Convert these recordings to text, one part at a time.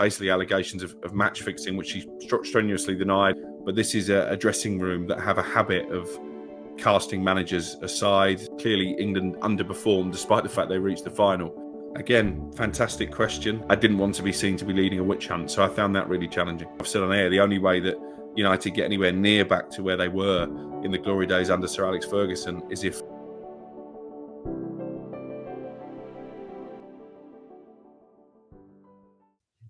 basically allegations of match fixing, which he strenuously denied. But this is a dressing room that have a habit of casting managers aside. Clearly, England underperformed despite the fact they reached the final. Again, fantastic question. I didn't want to be seen to be leading a witch hunt, so I found that really challenging. I've said on air, the only way that United get anywhere near back to where they were in the glory days under Sir Alex Ferguson is if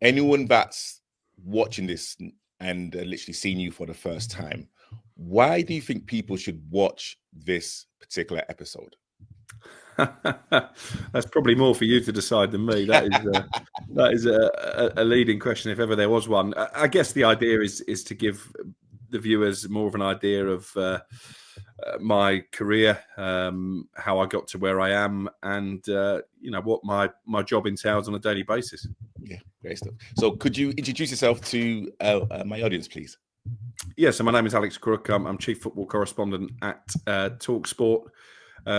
anyone that's watching this and literally seeing you for the first time, why do you think people should watch this particular episode? That's probably more for you to decide than me. That is a leading question, if ever there was one. I guess the idea is to give the viewers more of an idea of my career, how I got to where I am, and what my job entails on a daily basis. Yeah, great stuff. So could you introduce yourself to my audience, please? Yeah, so my name is Alex Crook. I'm Chief Football Correspondent at talkSPORT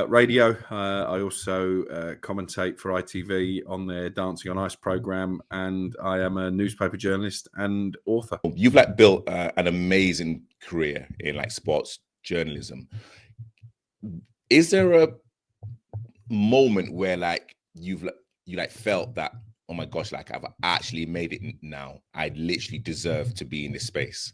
Radio. I also commentate for ITV on their Dancing on Ice programme, and I am a newspaper journalist and author. You've built an amazing career in sports journalism. Is there a moment where you felt that, oh my gosh, I've actually made it now, I literally deserve to be in this space?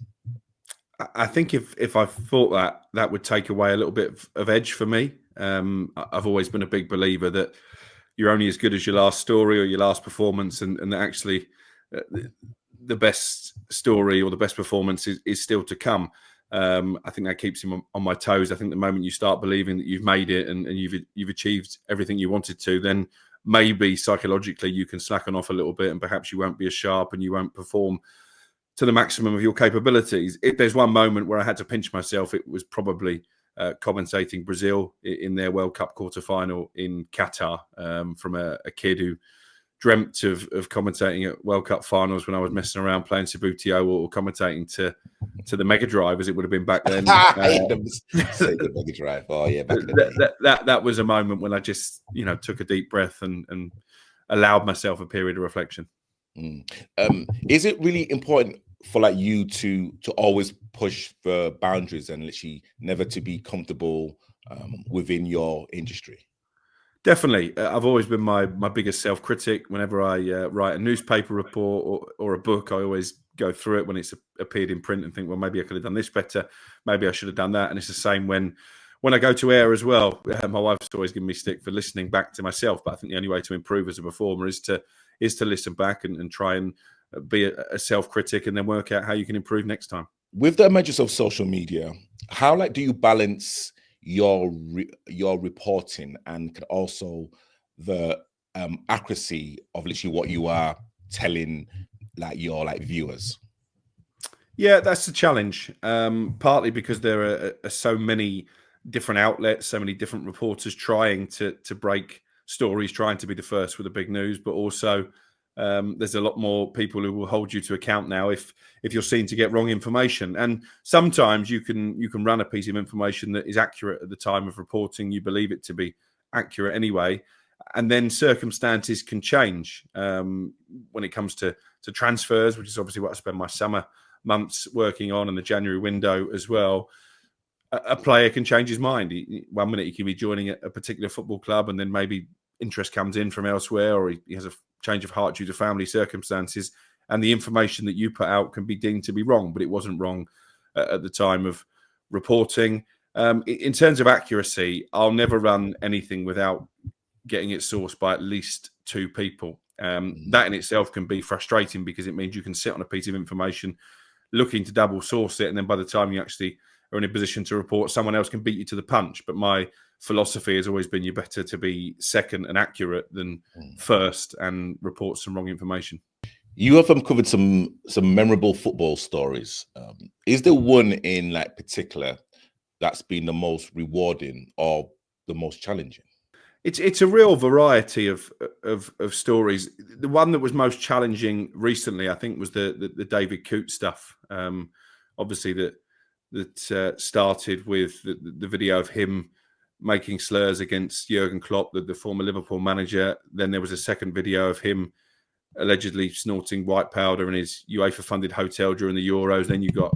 I think if I thought that would take away a little bit of edge for me. I've always been a big believer that you're only as good as your last story or your last performance, and that actually the best story or the best performance is still to come. I think that keeps him on my toes. I think the moment you start believing that you've made it and you've achieved everything you wanted to, then maybe psychologically you can slacken off a little bit, and perhaps you won't be as sharp and you won't perform to the maximum of your capabilities. If there's one moment where I had to pinch myself, it was probably commentating Brazil in their World Cup quarter-final in Qatar, from a kid who dreamt of commentating at World Cup finals when I was messing around playing Sabutio or commentating to the Mega Drive, as it would have been back then. The Mega Drive. Oh yeah, back in the day. That was a moment when I just took a deep breath and allowed myself a period of reflection. Is it really important for you to always push the boundaries and literally never to be comfortable within your industry? Definitely. I've always been my biggest self-critic. Whenever I write a newspaper report or a book, I always go through it when it's appeared in print and think, well, maybe I could have done this better. Maybe I should have done that. And it's the same when I go to air as well. My wife's always given me stick for listening back to myself, but I think the only way to improve as a performer is to listen back and try and be a self-critic and then work out how you can improve next time. With the emergence of social media, how do you balance your reporting and also the accuracy of literally what you are telling your viewers? Yeah, that's the challenge. Partly because there are so many different outlets, so many different reporters trying to break stories, trying to be the first with the big news, but also there's a lot more people who will hold you to account now if you're seen to get wrong information. And sometimes you can run a piece of information that is accurate at the time of reporting. You believe it to be accurate anyway, and then circumstances can change when it comes to transfers, which is obviously what I spend my summer months working on, and the January window as well. A player can change his mind. 1 minute he can be joining a particular football club, and then maybe interest comes in from elsewhere, or he has a change of heart due to family circumstances, and the information that you put out can be deemed to be wrong, but it wasn't wrong at the time of reporting. In terms of accuracy, I'll never run anything without getting it sourced by at least two people. That in itself can be frustrating because it means you can sit on a piece of information looking to double source it, and then by the time you actually are in a position to report, someone else can beat you to the punch. But my philosophy has always been you're better to be second and accurate than first and report some wrong information. You have covered some memorable football stories. Is there one in particular that's been the most rewarding or the most challenging? It's a real variety of stories. The one that was most challenging recently, I think, was the David Coote stuff. Obviously, that started with the video of him making slurs against Jurgen Klopp, the former Liverpool manager. Then there was a second video of him allegedly snorting white powder in his UEFA-funded hotel during the Euros. Then you got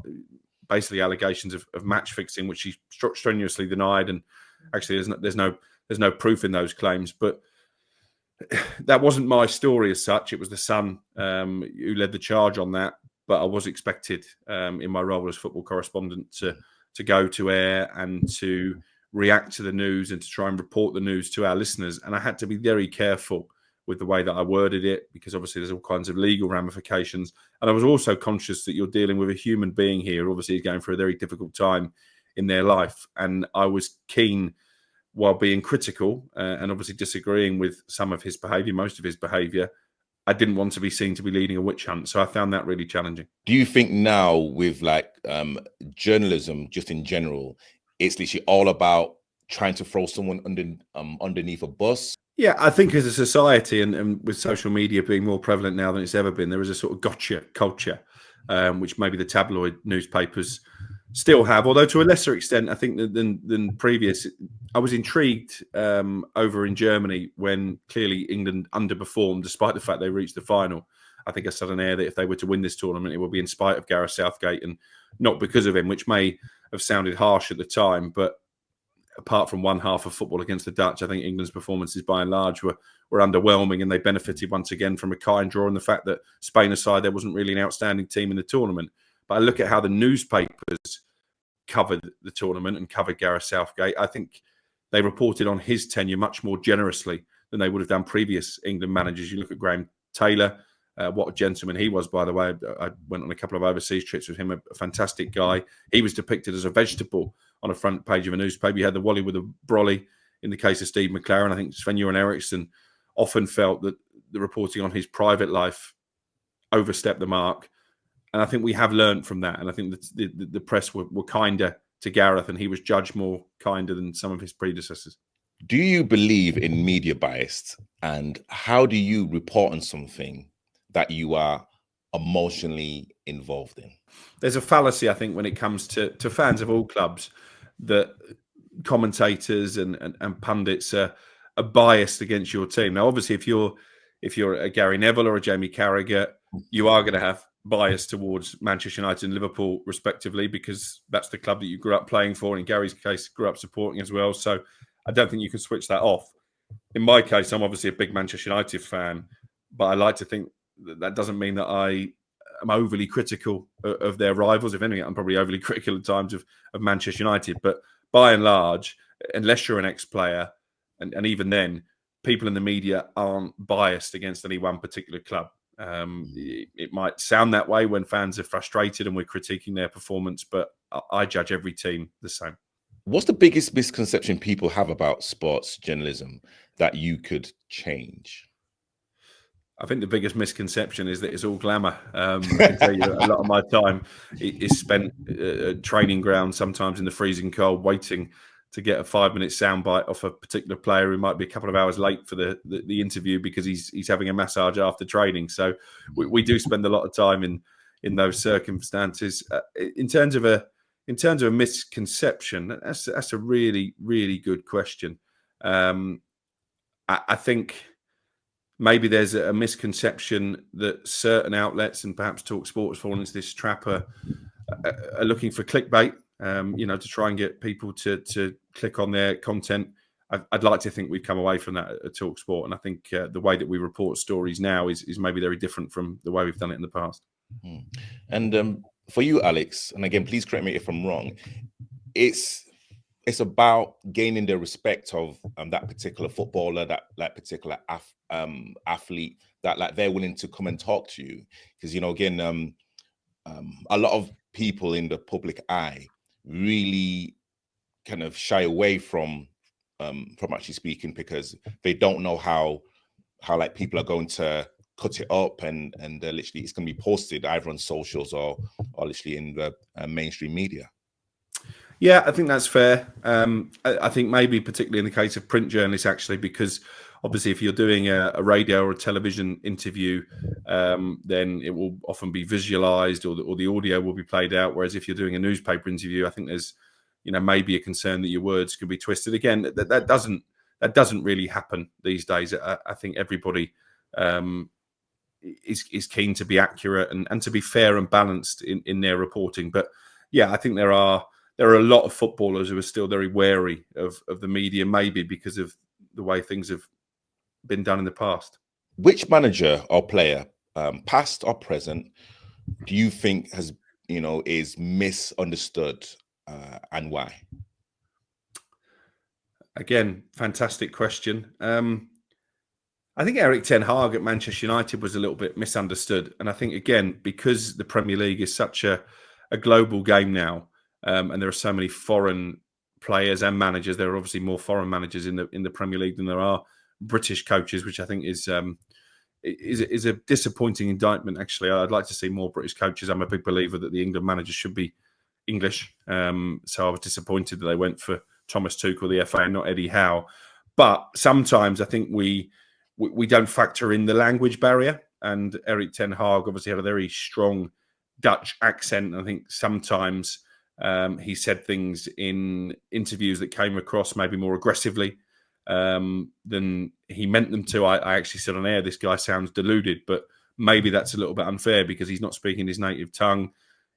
basically allegations of match fixing, which he strenuously denied. And actually, there's no proof in those claims. But that wasn't my story as such. It was the Sun who led the charge on that. But I was expected in my role as football correspondent to go to air and to react to the news and to try and report the news to our listeners. And I had to be very careful with the way that I worded it, because obviously there's all kinds of legal ramifications. And I was also conscious that you're dealing with a human being here. Obviously, he's going through a very difficult time in their life. And I was keen, while being critical and obviously disagreeing with some of his behaviour, most of his behaviour, I didn't want to be seen to be leading a witch hunt. So I found that really challenging. Do you think now with like journalism, just in general, it's literally all about trying to throw someone underneath a bus? Yeah, I think as a society, and with social media being more prevalent now than it's ever been, there is a sort of gotcha culture, which maybe the tabloid newspapers still have, although to a lesser extent, I think, than previous. I was intrigued over in Germany when clearly England underperformed, despite the fact they reached the final. I think I said on air that if they were to win this tournament, it would be in spite of Gareth Southgate and not because of him, which may have sounded harsh at the time. But apart from one half of football against the Dutch, I think England's performances by and large were underwhelming, and they benefited once again from a kind draw and the fact that Spain aside, there wasn't really an outstanding team in the tournament. But I look at how the newspapers covered the tournament and covered Gareth Southgate. I think they reported on his tenure much more generously than they would have done previous England managers. You look at Graham Taylor, what a gentleman he was, by the way. I went on a couple of overseas trips with him, a fantastic guy. He was depicted as a vegetable on a front page of a newspaper. You had the Wally with a brolly in the case of Steve McLaren. I think Sven-Göran Eriksson often felt that the reporting on his private life overstepped the mark. And I think we have learned from that. And I think that the press were kinder to Gareth, and he was judged more kinder than some of his predecessors. Do you believe in media bias? And how do you report on something that you are emotionally involved in? There's a fallacy, I think, when it comes to fans of all clubs, that commentators and pundits are biased against your team. Now, obviously, if you're a Gary Neville or a Jamie Carragher, you are going to have bias towards Manchester United and Liverpool, respectively, because that's the club that you grew up playing for. In Gary's case, grew up supporting as well. So I don't think you can switch that off. In my case, I'm obviously a big Manchester United fan, but I like to think that doesn't mean that I am overly critical of their rivals. If anything, I'm probably overly critical at times of Manchester United. But by and large, unless you're an ex-player, and even then, people in the media aren't biased against any one particular club. It might sound that way when fans are frustrated and we're critiquing their performance, but I judge every team the same. What's the biggest misconception people have about sports journalism that you could change? I think the biggest misconception is that it's all glamour. I can tell you a lot of my time is spent at training ground, sometimes in the freezing cold, waiting to get a 5-minute soundbite off a particular player who might be a couple of hours late for the interview because he's having a massage after training. So we do spend a lot of time in those circumstances. In terms of a misconception, that's a really, really good question. I think maybe there's a misconception that certain outlets, and perhaps talkSPORT has fallen into this trap, are looking for clickbait. To try and get people to click on their content. I'd like to think we've come away from that at talkSPORT, and I think the way that we report stories now is maybe very different from the way we've done it in the past. And for you, Alex, and again, please correct me if I'm wrong, it's about gaining the respect of that particular footballer, that particular athlete, that like they're willing to come and talk to you, because again, a lot of people in the public eye really kind of shy away from actually speaking, because they don't know how like people are going to cut it up and literally it's going to be posted either on socials or literally in the mainstream media. Yeah, I think that's fair. I think maybe particularly in the case of print journalists, actually, because obviously if you're doing a radio or a television interview, then it will often be visualized or the audio will be played out. Whereas if you're doing a newspaper interview, I think there's maybe a concern that your words can be twisted. Again, that doesn't really happen these days. I think everybody is keen to be accurate and to be fair and balanced in their reporting. But yeah, I think there are a lot of footballers who are still very wary of the media, maybe because of the way things have been done in the past. Which manager or player, past or present, do you think is misunderstood, and why? Again, fantastic question. I think Erik ten Hag at Manchester United was a little bit misunderstood. And I think, again, because the Premier League is such a global game now, and there are so many foreign players and managers, there are obviously more foreign managers in the Premier League than there are British coaches, which I think is a disappointing indictment, actually. I'd like to see more British coaches. I'm a big believer that the England managers should be English. So I was disappointed that they went for Thomas Tuchel, the FA, and not Eddie Howe. But sometimes I think we don't factor in the language barrier. And Erik ten Hag obviously had a very strong Dutch accent. I think sometimes he said things in interviews that came across maybe more aggressively than he meant them to. I actually said on air, this guy sounds deluded, but maybe that's a little bit unfair because he's not speaking his native tongue.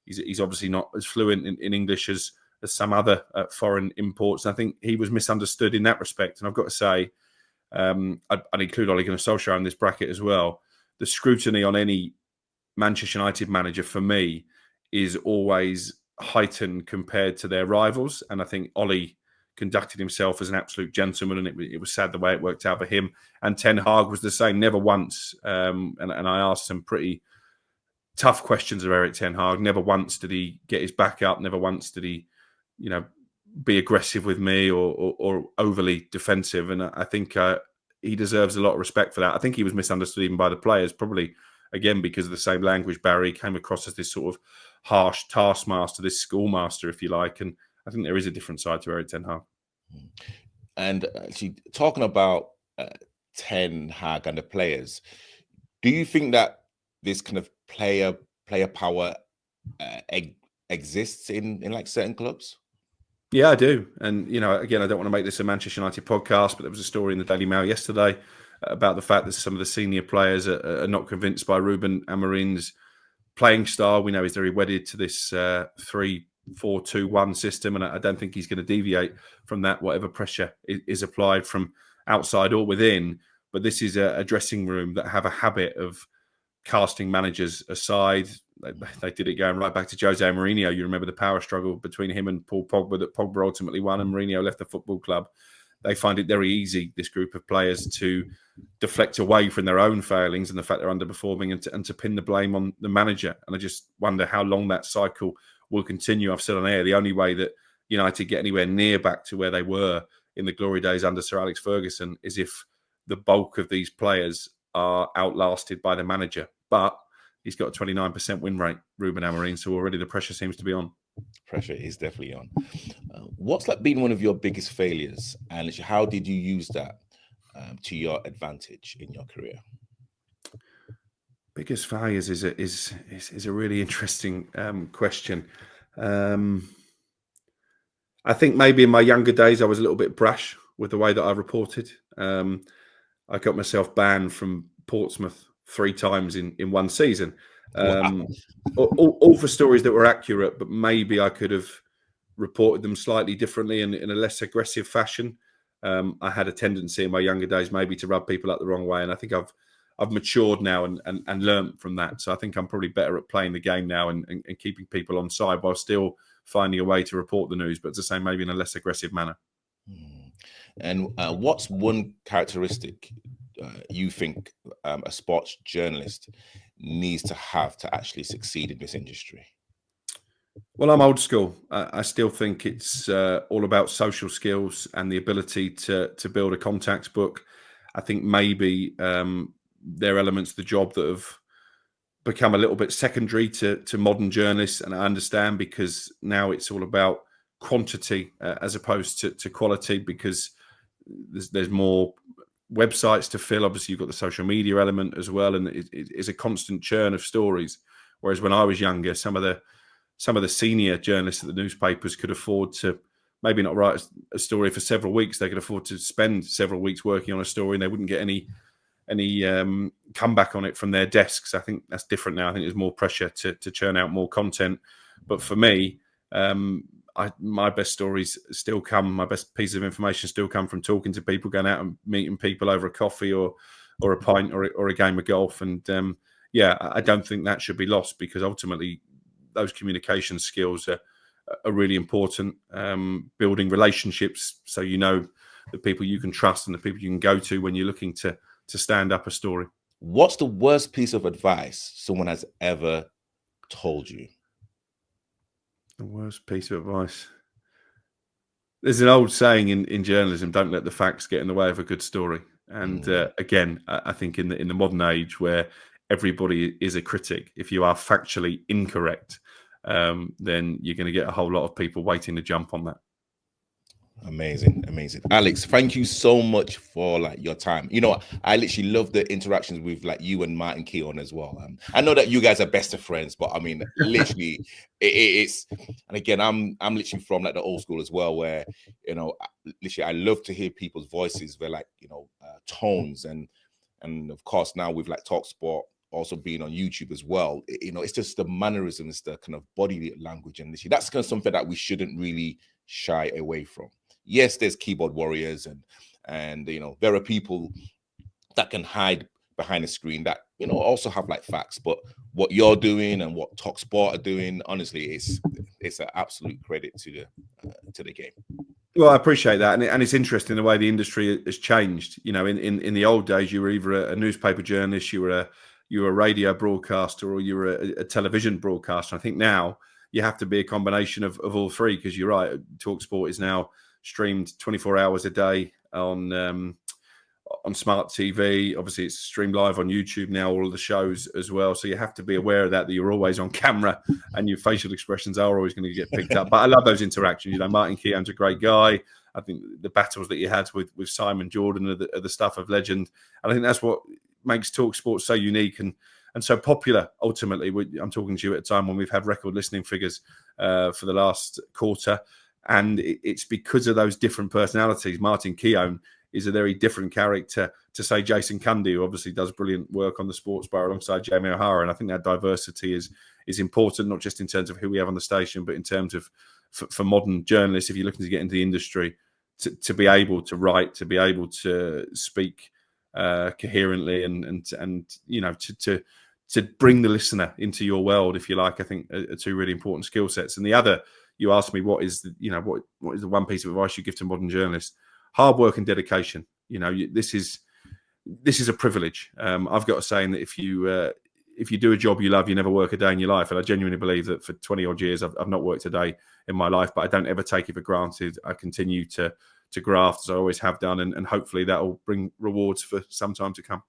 He's obviously not as fluent in English as some other foreign imports. And I think he was misunderstood in that respect. And I've got to say, I'd include Ole Gunnar Solskjaer in this bracket as well. The scrutiny on any Manchester United manager, for me, is always heightened compared to their rivals. And I think Ole conducted himself as an absolute gentleman, and it was sad the way it worked out for him. And Ten Hag was the same, never once. And I asked some pretty tough questions of Erik ten Hag. Never once did he get his back up. Never once did he, be aggressive with me or overly defensive. And I think he deserves a lot of respect for that. I think he was misunderstood even by the players, probably, again, because of the same language barrier. He came across as this sort of harsh taskmaster, this schoolmaster, if you like. And I think there is a different side to Erik ten Hag. And actually, talking about Ten Hag and the players, do you think that this kind of player power exists in like certain clubs? Yeah, I do. And, again, I don't want to make this a Manchester United podcast, but there was a story in the Daily Mail yesterday about the fact that some of the senior players are not convinced by Ruben Amorim's playing style. We know he's very wedded to this 3-4-2-1 system, and I don't think he's going to deviate from that, whatever pressure is applied from outside or within. But this is a dressing room that have a habit of casting managers aside. They did it going right back to Jose Mourinho. You remember the power struggle between him and Paul Pogba that Pogba ultimately won and Mourinho left the football club. They find it very easy, this group of players, to deflect away from their own failings and the fact they're underperforming and to pin the blame on the manager. And I just wonder how long that cycle will continue. I've said on air, the only way that United get anywhere near back to where they were in the glory days under Sir Alex Ferguson is if the bulk of these players are outlasted by the manager. But he's got a 29% win rate, Ruben Amorim, so already the pressure seems to be on. Pressure is definitely on. What's like been one of your biggest failures, and how did you use that to your advantage in your career? Biggest failures is a really interesting question. I think maybe in my younger days I was a little bit brash with the way that I reported. I got myself banned from Portsmouth 3 times in one season. Wow. All for stories that were accurate, but maybe I could have reported them slightly differently in a less aggressive fashion. I had a tendency in my younger days maybe to rub people up the wrong way, and I think I've matured now and learned from that. So I think I'm probably better at playing the game now and keeping people on side while still finding a way to report the news, but to say maybe in a less aggressive manner. And what's one characteristic you think a sports journalist needs to have to actually succeed in this industry? Well, I'm old school. I still think it's all about social skills and the ability to build a contacts book. I think maybe there are elements of the job that have become a little bit secondary to modern journalists, and I understand, because now it's all about quantity as opposed to quality, because there's more websites to fill. Obviously, you've got the social media element as well, and it's a constant churn of stories. Whereas when I was younger, some of the senior journalists at the newspapers could afford to maybe not write a story for several weeks. They could afford to spend several weeks working on a story, and they wouldn't get any comeback on it from their desks. I think that's different now. I think there's more pressure to churn out more content. But for me, my best stories still come, my best pieces of information still come from talking to people, going out and meeting people over a coffee or a pint or a game of golf. And I don't think that should be lost, because ultimately those communication skills are really important. Building relationships, so you know the people you can trust and the people you can go to when you're looking to stand up a story. What's the worst piece of advice someone has ever told you? The worst piece of advice. There's an old saying in journalism: don't let the facts get in the way of a good story. And again, I think in the modern age where everybody is a critic, if you are factually incorrect, then you're going to get a whole lot of people waiting to jump on that. Amazing. Alex, thank you so much for your time. I literally love the interactions with you and Martin Keown as well. I know that you guys are best of friends, but I mean, literally, it's. And again, I'm literally from the old school as well, where literally I love to hear people's voices, where tones and of course now with talkSPORT also being on YouTube as well. It's just the mannerisms, the kind of body language, and literally that's kind of something that we shouldn't really shy away from. Yes, there's keyboard warriors and there are people that can hide behind the screen that also have facts, but what you're doing and what talkSPORT are doing, honestly, it's an absolute credit to the game. Well, I appreciate that, and it's interesting the way the industry has changed. In the old days, you were either a newspaper journalist, you were a radio broadcaster, or you were a television broadcaster. I think now you have to be a combination of all three, because you're right, talkSPORT is now streamed 24 hours a day on smart TV. Obviously, it's streamed live on YouTube now, all of the shows as well. So you have to be aware of that you're always on camera and your facial expressions are always going to get picked up. But I love those interactions. Martin Keown's a great guy. I think the battles that you had with Simon Jordan are the stuff of legend. And I think that's what makes talkSPORT so unique and so popular. Ultimately, I'm talking to you at a time when we've had record listening figures for the last quarter. And it's because of those different personalities. Martin Keown is a very different character to, say, Jason Cundy, who obviously does brilliant work on the Sports Bar alongside Jamie O'Hara. And I think that diversity is important, not just in terms of who we have on the station, but in terms of for modern journalists, if you're looking to get into the industry, to be able to write, to be able to speak coherently and to bring the listener into your world, if you like, I think are two really important skill sets. And the other, you asked me, what is the one piece of advice you give to modern journalists? Hard work and dedication. This is a privilege. I've got a saying that if you do a job you love, you never work a day in your life. And I genuinely believe that for 20 odd years, I've not worked a day in my life, but I don't ever take it for granted. I continue to graft as I always have done, and hopefully that will bring rewards for some time to come.